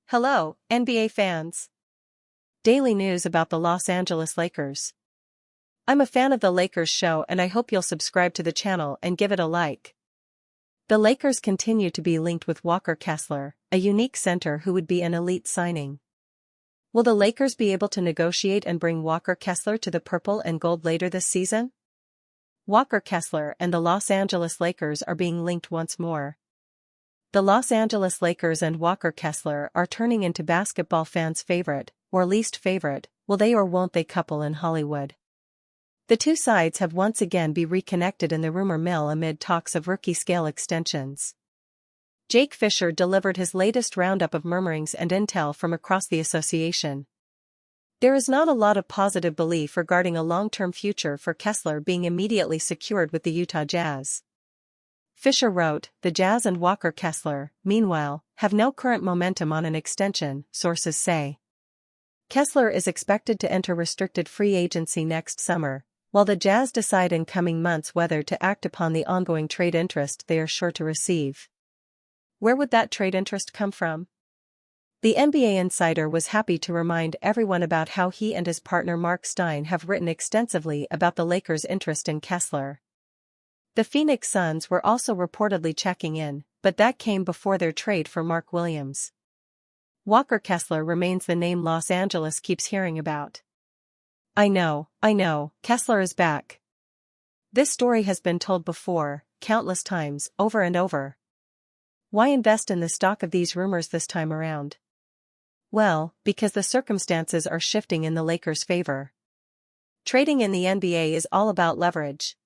Hello, NBA fans. Daily news about the Los Angeles Lakers. I'm a fan of the Lakers show and I hope you'll subscribe to the channel and give it a like. The Lakers continue to be linked with Walker Kessler, a unique center who would be an elite signing. Will the Lakers be able to negotiate and bring Walker Kessler to the purple and gold later this season? Walker Kessler and the Los Angeles Lakers are being linked once more. The Los Angeles Lakers and Walker Kessler are turning into basketball fans' favorite, or least favorite, will they or won't they couple in Hollywood. The two sides have once again been reconnected in the rumor mill amid talks of rookie-scale extensions. Jake Fisher delivered his latest roundup of murmurings and intel from across the association. There is not a lot of positive belief regarding a long-term future for Kessler being immediately secured with the Utah Jazz. Fisher wrote, "The Jazz and Walker Kessler, meanwhile, have no current momentum on an extension," sources say. Kessler is expected to enter restricted free agency next summer, while the Jazz decide in coming months whether to act upon the ongoing trade interest they are sure to receive. Where would that trade interest come from? The NBA insider was happy to remind everyone about how he and his partner Mark Stein have written extensively about the Lakers' interest in Kessler. The Phoenix Suns were also reportedly checking in, but that came before their trade for Mark Williams. Walker Kessler remains the name Los Angeles keeps hearing about. I know, Kessler is back. This story has been told before, countless times, over and over. Why invest in the stock of these rumors this time around? Well, because the circumstances are shifting in the Lakers' favor. Trading in the NBA is all about leverage.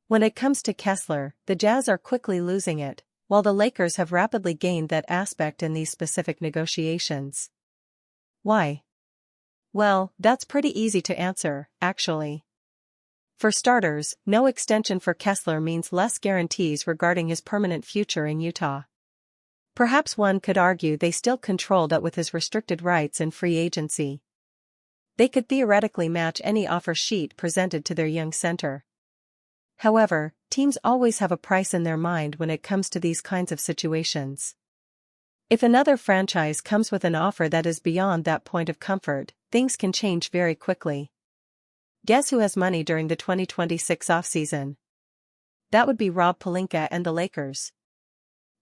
When it comes to Kessler, the Jazz are quickly losing it, while the Lakers have rapidly gained that aspect in these specific negotiations. Why? Well, that's pretty easy to answer, actually. For starters, no extension for Kessler means less guarantees regarding his permanent future in Utah. Perhaps one could argue they still control that with his restricted rights in free agency. They could theoretically match any offer sheet presented to their young center. However, teams always have a price in their mind when it comes to these kinds of situations. If another franchise comes with an offer that is beyond that point of comfort, things can change very quickly. Guess who has money during the 2026 offseason? That would be Rob Pelinka and the Lakers.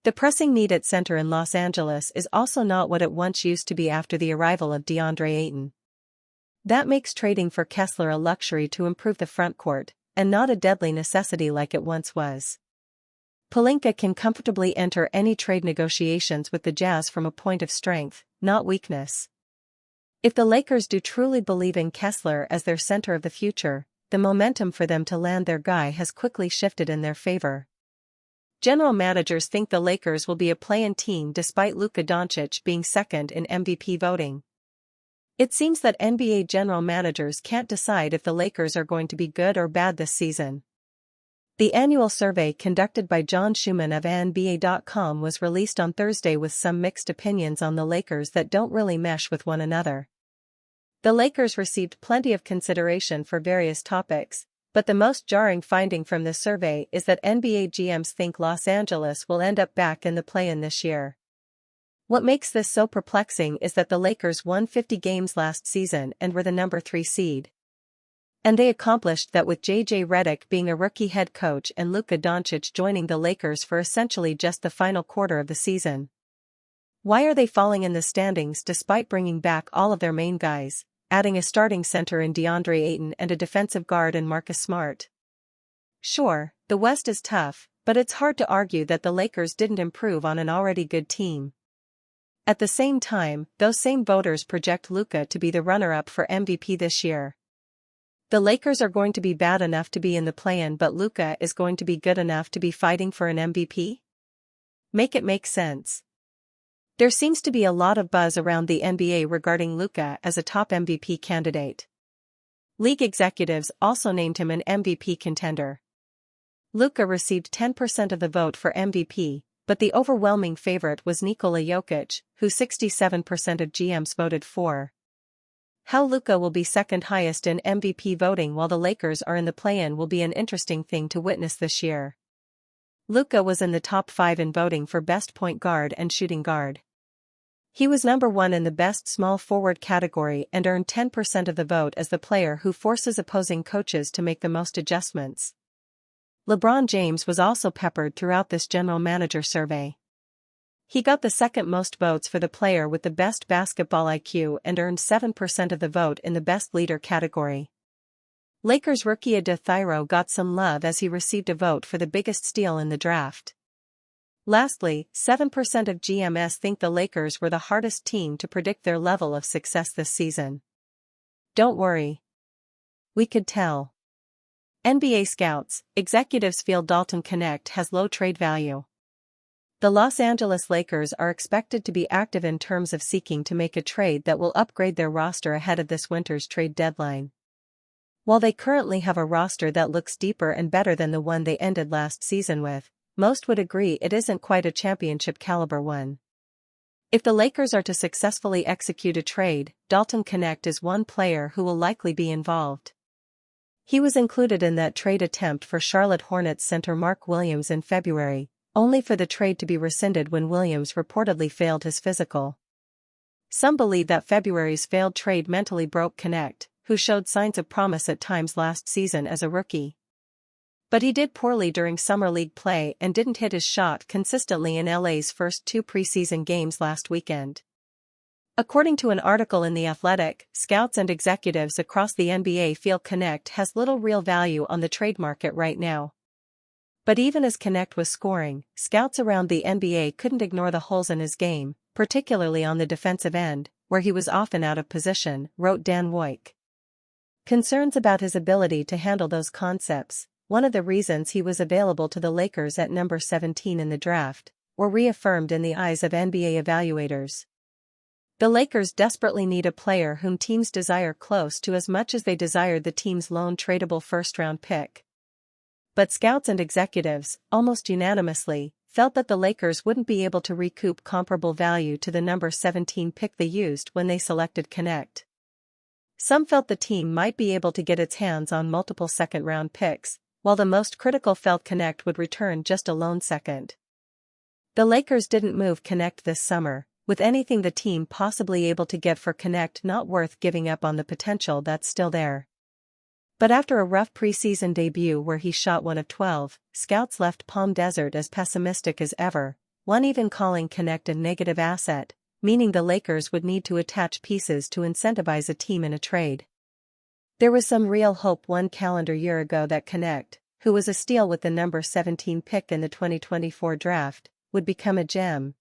The pressing need at center in Los Angeles is also not what it once used to be after the arrival of DeAndre Ayton. That makes trading for Kessler a luxury to improve the front court, and not a deadly necessity like it once was. Pelinka can comfortably enter any trade negotiations with the Jazz from a point of strength, not weakness. If the Lakers do truly believe in Kessler as their center of the future, the momentum for them to land their guy has quickly shifted in their favor. General managers think the Lakers will be a play-in team despite Luka Doncic being second in MVP voting. It seems that NBA general managers can't decide if the Lakers are going to be good or bad this season. The annual survey conducted by John Schumann of NBA.com was released on Thursday with some mixed opinions on the Lakers that don't really mesh with one another. The Lakers received plenty of consideration for various topics, but the most jarring finding from this survey is that NBA GMs think Los Angeles will end up back in the play-in this year. What makes this so perplexing is that the Lakers won 50 games last season and were the number 3 seed. And they accomplished that with J.J. Redick being a rookie head coach and Luka Doncic joining the Lakers for essentially just the final quarter of the season. Why are they falling in the standings despite bringing back all of their main guys, adding a starting center in DeAndre Ayton and a defensive guard in Marcus Smart? Sure, the West is tough, but it's hard to argue that the Lakers didn't improve on an already good team. At the same time, those same voters project Luka to be the runner-up for MVP this year. The Lakers are going to be bad enough to be in the play-in, but Luka is going to be good enough to be fighting for an MVP? Make it make sense. There seems to be a lot of buzz around the NBA regarding Luka as a top MVP candidate. League executives also named him an MVP contender. Luka received 10% of the vote for MVP, but the overwhelming favorite was Nikola Jokic, who 67% of GMs voted for. How Luka will be second highest in MVP voting while the Lakers are in the play-in will be an interesting thing to witness this year. Luka was in the top 5 in voting for best point guard and shooting guard. He was number 1 in the best small forward category and earned 10% of the vote as the player who forces opposing coaches to make the most adjustments. LeBron James was also peppered throughout this general manager survey. He got the second most votes for the player with the best basketball IQ and earned 7% of the vote in the best leader category. Lakers rookie Adou Thiero got some love as he received a vote for the biggest steal in the draft. Lastly, 7% of GMs think the Lakers were the hardest team to predict their level of success this season. Don't worry. We could tell. NBA scouts, executives feel Dalton Connect has low trade value. The Los Angeles Lakers are expected to be active in terms of seeking to make a trade that will upgrade their roster ahead of this winter's trade deadline. While they currently have a roster that looks deeper and better than the one they ended last season with, most would agree it isn't quite a championship caliber one. If the Lakers are to successfully execute a trade, Dalton Connect is one player who will likely be involved. He was included in that trade attempt for Charlotte Hornets center Mark Williams in February, only for the trade to be rescinded when Williams reportedly failed his physical. Some believe that February's failed trade mentally broke Connect, who showed signs of promise at times last season as a rookie. But he did poorly during summer league play and didn't hit his shot consistently in LA's first 2 preseason games last weekend. According to an article in The Athletic, scouts and executives across the NBA feel Connect has little real value on the trade market right now. But even as Connect was scoring, scouts around the NBA couldn't ignore the holes in his game, particularly on the defensive end, where he was often out of position, wrote Dan Woik. Concerns about his ability to handle those concepts, one of the reasons he was available to the Lakers at number 17 in the draft, were reaffirmed in the eyes of NBA evaluators. The Lakers desperately need a player whom teams desire close to as much as they desired the team's lone tradable first-round pick. But scouts and executives, almost unanimously, felt that the Lakers wouldn't be able to recoup comparable value to the number 17 pick they used when they selected Connect. Some felt the team might be able to get its hands on multiple second-round picks, while the most critical felt Connect would return just a lone second. The Lakers didn't move Connect this summer, with anything the team possibly able to get for Connect not worth giving up on the potential that's still there. But after a rough preseason debut where he shot 1 of 12, scouts left Palm Desert as pessimistic as ever, one even calling Connect a negative asset, meaning the Lakers would need to attach pieces to incentivize a team in a trade. There was some real hope 1 calendar year ago that Connect, who was a steal with the number 17 pick in the 2024 draft, would become a gem.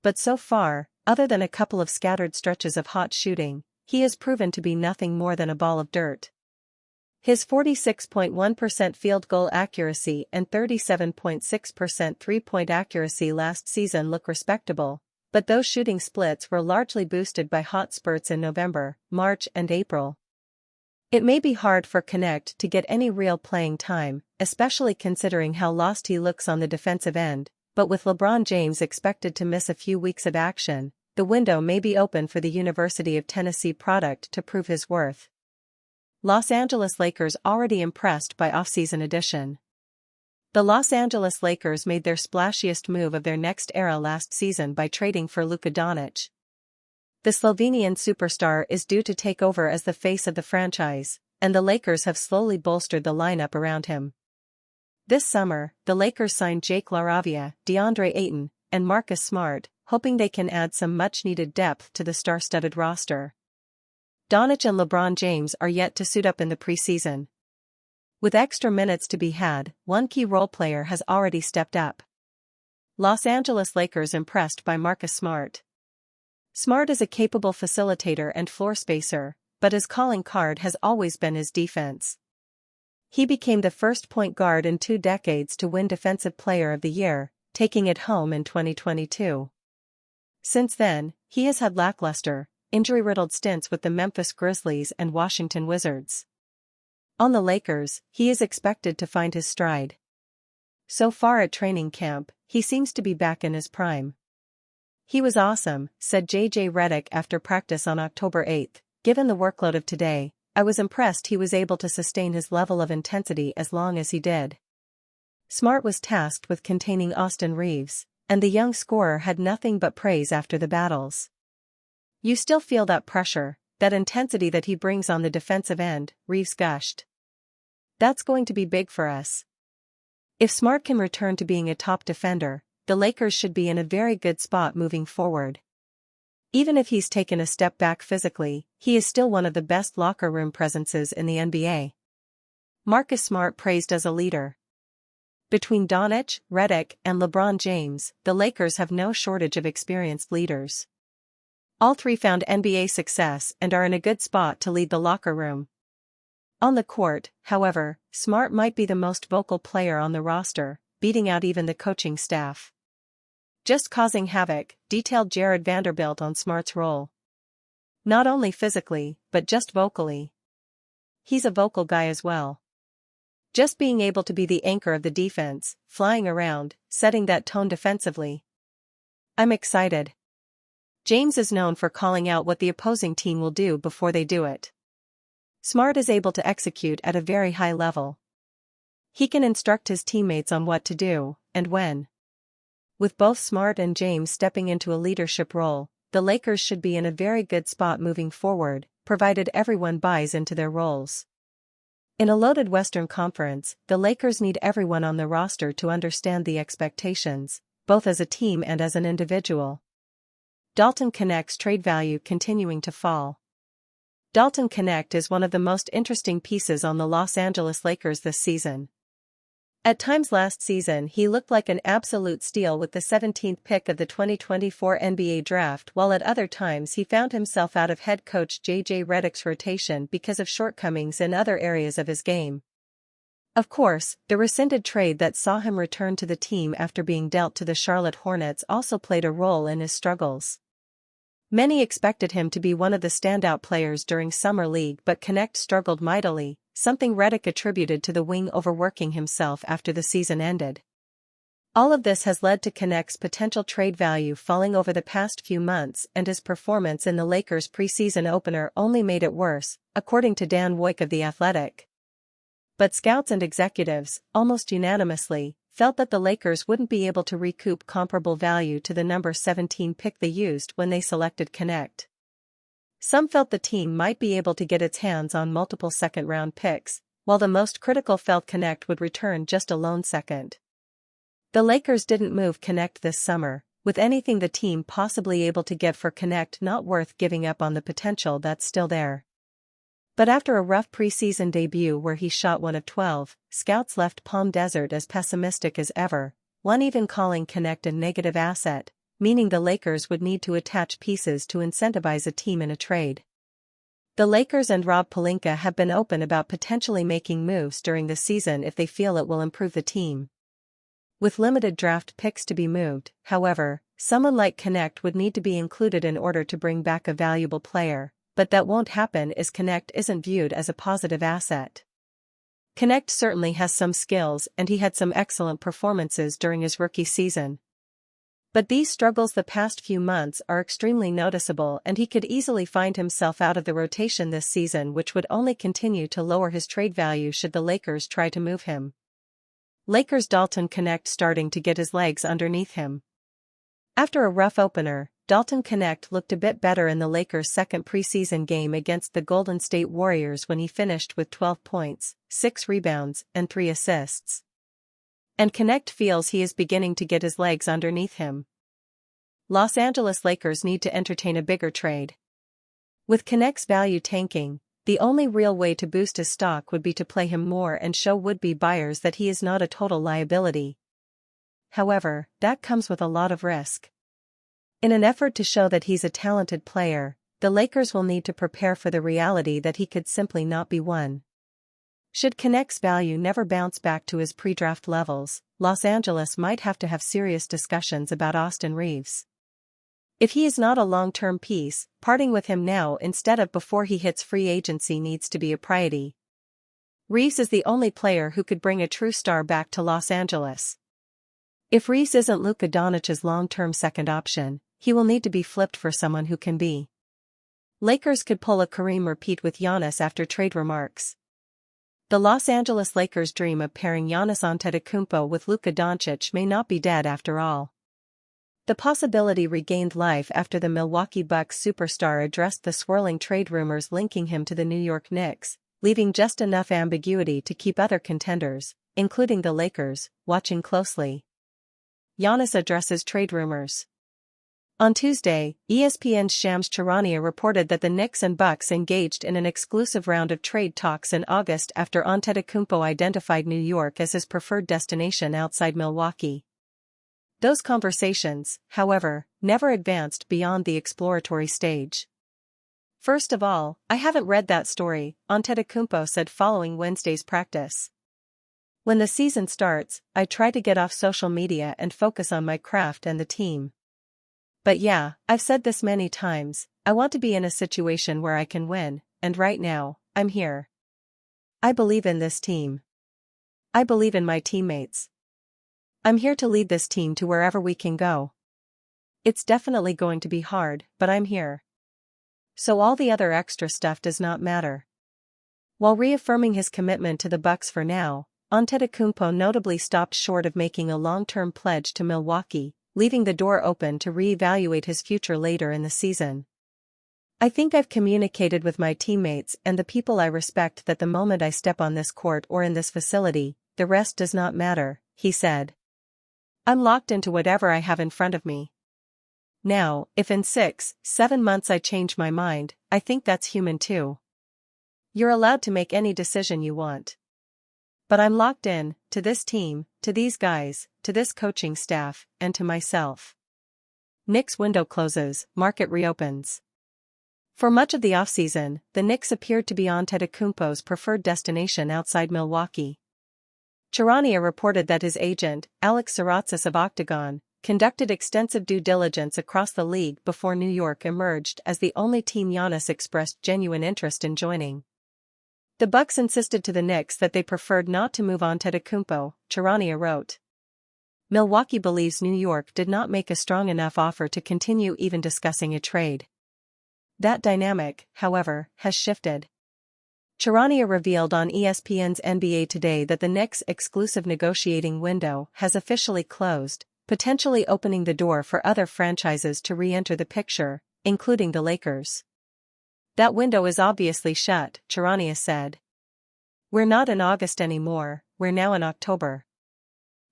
But so far, other than a couple of scattered stretches of hot shooting, he has proven to be nothing more than a ball of dirt. His 46.1% field goal accuracy and 37.6% three-point accuracy last season look respectable, but those shooting splits were largely boosted by hot spurts in November, March and April. It may be hard for Connect to get any real playing time, especially considering how lost he looks on the defensive end, but with LeBron James expected to miss a few weeks of action, the window may be open for the University of Tennessee product to prove his worth. Los Angeles Lakers already impressed by offseason addition. The Los Angeles Lakers made their splashiest move of their next era last season by trading for Luka Doncic. The Slovenian superstar is due to take over as the face of the franchise, and the Lakers have slowly bolstered the lineup around him. This summer, the Lakers signed Jake LaRavia, DeAndre Ayton, and Marcus Smart, hoping they can add some much-needed depth to the star-studded roster. Doncic and LeBron James are yet to suit up in the preseason. With extra minutes to be had, one key role player has already stepped up. Los Angeles Lakers impressed by Marcus Smart. Smart is a capable facilitator and floor spacer, but his calling card has always been his defense. He became the first point guard in 2 decades to win Defensive Player of the Year, taking it home in 2022. Since then, he has had lackluster, injury-riddled stints with the Memphis Grizzlies and Washington Wizards. On the Lakers, he is expected to find his stride. So far at training camp, he seems to be back in his prime. "He was awesome," said J.J. Redick after practice on October 8, Given the workload of today, I was impressed he was able to sustain his level of intensity as long as he did. Smart was tasked with containing Austin Reaves, and the young scorer had nothing but praise after the battles. "You still feel that pressure, that intensity that he brings on the defensive end," Reaves gushed. "That's going to be big for us. If Smart can return to being a top defender, the Lakers should be in a very good spot moving forward. Even if he's taken a step back physically, he is still one of the best locker room presences in the NBA." Marcus Smart praised as a leader. Between Doncic, Redick, and LeBron James, the Lakers have no shortage of experienced leaders. All three found NBA success and are in a good spot to lead the locker room. On the court, however, Smart might be the most vocal player on the roster, beating out even the coaching staff. "Just causing havoc," detailed Jared Vanderbilt on Smart's role. "Not only physically, but just vocally. He's a vocal guy as well. Just being able to be the anchor of the defense, flying around, setting that tone defensively. I'm excited." James is known for calling out what the opposing team will do before they do it. Smart is able to execute at a very high level. He can instruct his teammates on what to do, and when. With both Smart and James stepping into a leadership role, the Lakers should be in a very good spot moving forward, provided everyone buys into their roles. In a loaded Western Conference, the Lakers need everyone on the roster to understand the expectations, both as a team and as an individual. Dalton Knecht's trade value continuing to fall. Dalton Knecht is one of the most interesting pieces on the Los Angeles Lakers this season. At times last season he looked like an absolute steal with the 17th pick of the 2024 NBA draft, while at other times he found himself out of head coach J.J. Redick's rotation because of shortcomings in other areas of his game. Of course, the rescinded trade that saw him return to the team after being dealt to the Charlotte Hornets also played a role in his struggles. Many expected him to be one of the standout players during Summer League, but Knecht struggled mightily, something Redick attributed to the wing overworking himself after the season ended. All of this has led to Knecht's potential trade value falling over the past few months, and his performance in the Lakers' preseason opener only made it worse, according to Dan Woik of The Athletic. But scouts and executives, almost unanimously, felt that the Lakers wouldn't be able to recoup comparable value to the number 17 pick they used when they selected Knecht. Some felt the team might be able to get its hands on multiple second-round picks, while the most critical felt Knecht would return just a lone second. The Lakers didn't move Knecht this summer, with anything the team possibly able to get for Knecht not worth giving up on the potential that's still there. But after a rough preseason debut where he shot 1 of 12, scouts left Palm Desert as pessimistic as ever, one even calling Knecht a negative asset, meaning the Lakers would need to attach pieces to incentivize a team in a trade. The Lakers and Rob Pelinka have been open about potentially making moves during the season if they feel it will improve the team. With limited draft picks to be moved, however, someone like Knecht would need to be included in order to bring back a valuable player, but that won't happen as Knecht isn't viewed as a positive asset. Knecht certainly has some skills and he had some excellent performances during his rookie season. But these struggles the past few months are extremely noticeable, and he could easily find himself out of the rotation this season, which would only continue to lower his trade value should the Lakers try to move him. Lakers' Dalton Knecht starting to get his legs underneath him. After a rough opener, Dalton Knecht looked a bit better in the Lakers' second preseason game against the Golden State Warriors when he finished with 12 points, 6 rebounds, and 3 assists. And Knecht feels he is beginning to get his legs underneath him. Los Angeles Lakers need to entertain a bigger trade. With Knecht's value tanking, the only real way to boost his stock would be to play him more and show would-be buyers that he is not a total liability. However, that comes with a lot of risk. In an effort to show that he's a talented player, the Lakers will need to prepare for the reality that he could simply not be one. Should Knecht's value never bounce back to his pre-draft levels, Los Angeles might have to have serious discussions about Austin Reaves. If he is not a long-term piece, parting with him now instead of before he hits free agency needs to be a priority. Reaves is the only player who could bring a true star back to Los Angeles. If Reaves isn't Luka Doncic's long-term second option, he will need to be flipped for someone who can be. Lakers could pull a Kareem repeat with Giannis after trade remarks. The Los Angeles Lakers' dream of pairing Giannis Antetokounmpo with Luka Doncic may not be dead after all. The possibility regained life after the Milwaukee Bucks superstar addressed the swirling trade rumors linking him to the New York Knicks, leaving just enough ambiguity to keep other contenders, including the Lakers, watching closely. Giannis addresses trade rumors. On Tuesday, ESPN's Shams Charania reported that the Knicks and Bucks engaged in an exclusive round of trade talks in August after Antetokounmpo identified New York as his preferred destination outside Milwaukee. Those conversations, however, never advanced beyond the exploratory stage. "First of all, I haven't read that story," Antetokounmpo said following Wednesday's practice. "When the season starts, I try to get off social media and focus on my craft and the team. But yeah, I've said this many times, I want to be in a situation where I can win, and right now, I'm here. I believe in this team. I believe in my teammates. I'm here to lead this team to wherever we can go. It's definitely going to be hard, but I'm here. So all the other extra stuff does not matter." While reaffirming his commitment to the Bucks for now, Antetokounmpo notably stopped short of making a long-term pledge to Milwaukee, leaving the door open to re-evaluate his future later in the season. "I think I've communicated with my teammates and the people I respect that the moment I step on this court or in this facility, the rest does not matter," he said. "I'm locked into whatever I have in front of me. Now, if in 6-7 months I change my mind, I think that's human too. You're allowed to make any decision you want. But I'm locked in, to this team, to these guys, to this coaching staff, and to myself." Knicks window closes, market reopens. For much of the offseason, the Knicks appeared to be Antetokounmpo's preferred destination outside Milwaukee. Charania reported that his agent, Alex Saratzis of Octagon, conducted extensive due diligence across the league before New York emerged as the only team Giannis expressed genuine interest in joining. The Bucks insisted to the Knicks that they preferred not to move Antetokounmpo, Charania wrote. Milwaukee believes New York did not make a strong enough offer to continue even discussing a trade. That dynamic, however, has shifted. Charania revealed on ESPN's NBA Today that the Knicks' exclusive negotiating window has officially closed, potentially opening the door for other franchises to re-enter the picture, including the Lakers. "That window is obviously shut," Charania said. "We're not in August anymore, we're now in October.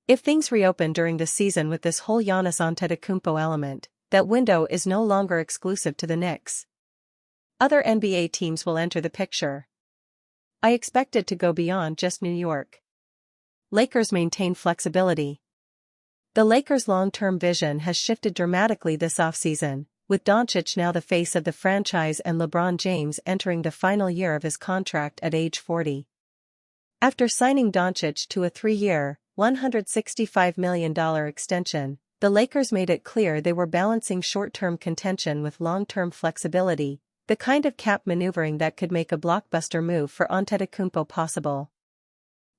If things reopen during the season with this whole Giannis Antetokounmpo element, that window is no longer exclusive to the Knicks. Other NBA teams will enter the picture. I expect it to go beyond just New York." Lakers maintain flexibility. The Lakers' long-term vision has shifted dramatically this offseason, with Doncic now the face of the franchise and LeBron James entering the final year of his contract at age 40. After signing Doncic to a 3-year, $165 million extension, the Lakers made it clear they were balancing short-term contention with long-term flexibility, the kind of cap maneuvering that could make a blockbuster move for Antetokounmpo possible.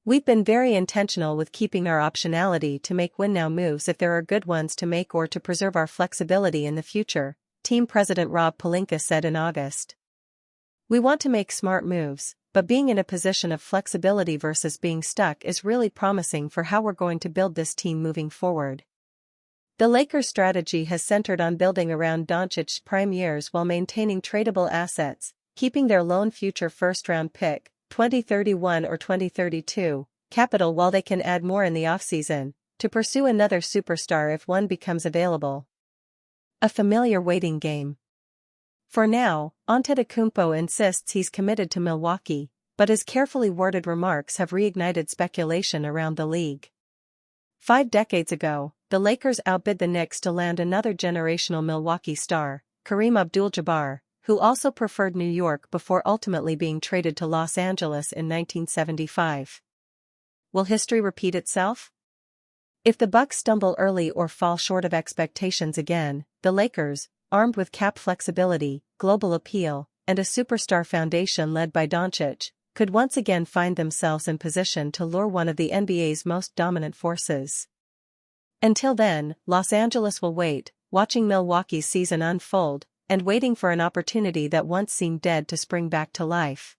"We've been very intentional with keeping our optionality to make win-now moves if there are good ones to make or to preserve our flexibility in the future," team president Rob Pelinka said in August. "We want to make smart moves, but being in a position of flexibility versus being stuck is really promising for how we're going to build this team moving forward." The Lakers' strategy has centered on building around Doncic's prime years while maintaining tradable assets, keeping their lone future first-round pick, 2031 or 2032, capital while they can add more in the offseason, to pursue another superstar if one becomes available. A familiar waiting game. For now, Antetokounmpo insists he's committed to Milwaukee, but his carefully worded remarks have reignited speculation around the league. 5 decades ago, the Lakers outbid the Knicks to land another generational Milwaukee star, Kareem Abdul-Jabbar, who also preferred New York before ultimately being traded to Los Angeles in 1975. Will history repeat itself? If the Bucks stumble early or fall short of expectations again, the Lakers, armed with cap flexibility, global appeal, and a superstar foundation led by Doncic, could once again find themselves in position to lure one of the NBA's most dominant forces. Until then, Los Angeles will wait, watching Milwaukee's season unfold, and waiting for an opportunity that once seemed dead to spring back to life.